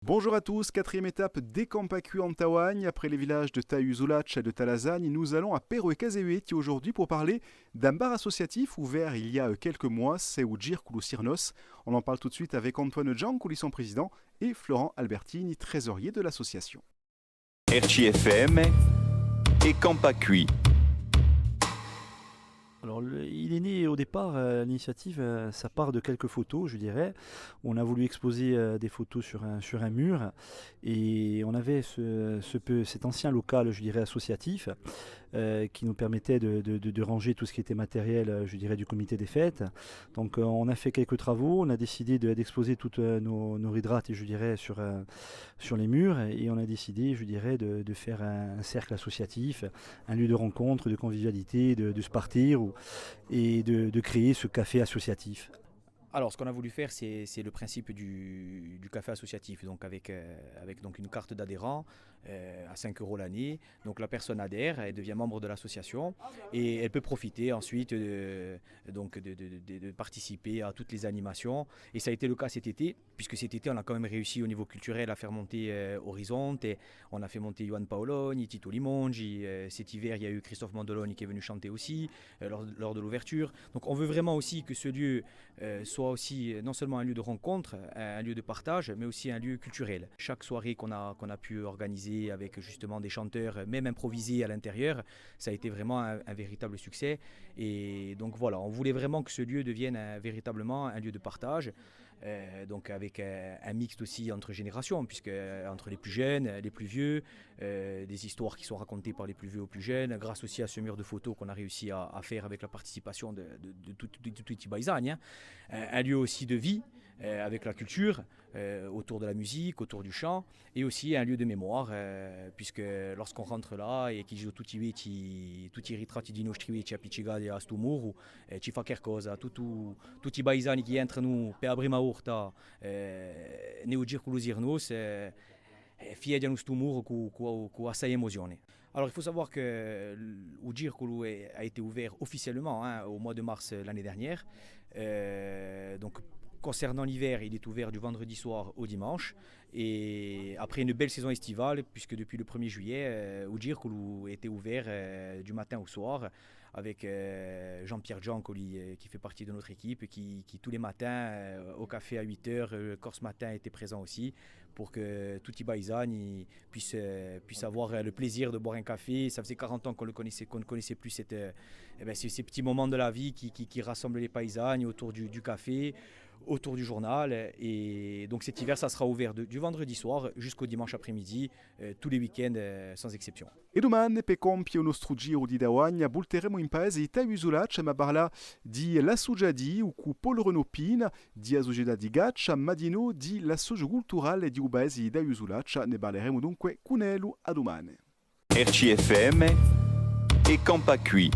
Bonjour à tous, quatrième étape des Campacu en Tawagne. Après les villages de Tayuzulac et de Talazagne, nous allons à Peroe-Kazeueti aujourd'hui pour parler d'un bar associatif ouvert il y a quelques mois, c'est au Djirkulu Sirnos. On en parle tout de suite avec Antoine Giancouli, son président, et Florent Albertini, trésorier de l'association. RCFM et Campacu. Alors, il est né au départ, l'initiative, ça part de quelques photos, je dirais. On a voulu exposer des photos sur un mur et on avait cet ancien local, je dirais, associatif qui nous permettait de ranger tout ce qui était matériel, je dirais, du comité des fêtes. Donc, on a fait quelques travaux, on a décidé d'exposer toutes nos hydrates, je dirais, sur les murs et on a décidé, je dirais, de faire un cercle associatif, un lieu de rencontre, de convivialité, de se partir et de créer ce café associatif. Alors, ce qu'on a voulu faire, c'est le principe du café associatif, donc avec donc une carte d'adhérent à 5 euros l'année. Donc la personne adhère, elle devient membre de l'association et elle peut profiter ensuite de participer à toutes les animations. Et ça a été le cas cet été, puisque cet été, on a quand même réussi au niveau culturel à faire monter Horizonte. On a fait monter Juan Paoloni, Tito Limongi. Cet hiver, il y a eu Christophe Mandoloni qui est venu chanter aussi lors de l'ouverture. Donc on veut vraiment aussi que ce lieu soit aussi non seulement un lieu de rencontre, un lieu de partage, mais aussi un lieu culturel. Chaque soirée qu'on a pu organiser avec justement des chanteurs, même improvisés à l'intérieur, ça a été vraiment un véritable succès. Et donc voilà, on voulait vraiment que ce lieu devienne véritablement un lieu de partage. Donc avec un mixte aussi entre générations, puisque entre les plus jeunes, les plus vieux, des histoires qui sont racontées par les plus vieux aux plus jeunes, grâce aussi à ce mur de photos qu'on a réussi à faire avec la participation de Tutti Baisagne, un lieu aussi de vie avec la culture, autour de la musique, autour du chant, et aussi un lieu de mémoire, puisque lorsqu'on rentre là et qu'il joue tutti i ritratti di nostri vecchi appiccicati a sto muro, ci fa qualcosa, tutti i paesani che entrano per la prima volta nel Djirkulu Sirnos fiediano sto muro con assai emozione. Alors il faut savoir que le Djirkulu a été ouvert officiellement au mois de mars l'année dernière. Donc concernant l'hiver, il est ouvert du vendredi soir au dimanche. Et après une belle saison estivale, puisque depuis le 1er juillet, Djirkulu était ouvert du matin au soir, avec Jean-Pierre Giancoli qui fait partie de notre équipe, qui tous les matins au café à 8h, Corse Matin était présent aussi, pour que tutti i paesani puissent avoir le plaisir de boire un café. Ça faisait 40 ans qu'on ne connaissait plus ces petits moments de la vie qui rassemblent les paesani autour du café, autour du journal. Et donc cet hiver, ça sera ouvert du vendredi soir jusqu'au dimanche après-midi, tous les week-ends sans exception. E domani, per compiere il nostro giro di Dawagna, volteremo in paese di Tayuzulac, ma parla di Lassujadi, o cu Paul Renopin, di Asugeda di Gaccia, Madino, di l'assoggio culturale di Ubesi di Tayuzulac. Ne parleremo dunque con Elu a domani. RCFM et Campacu.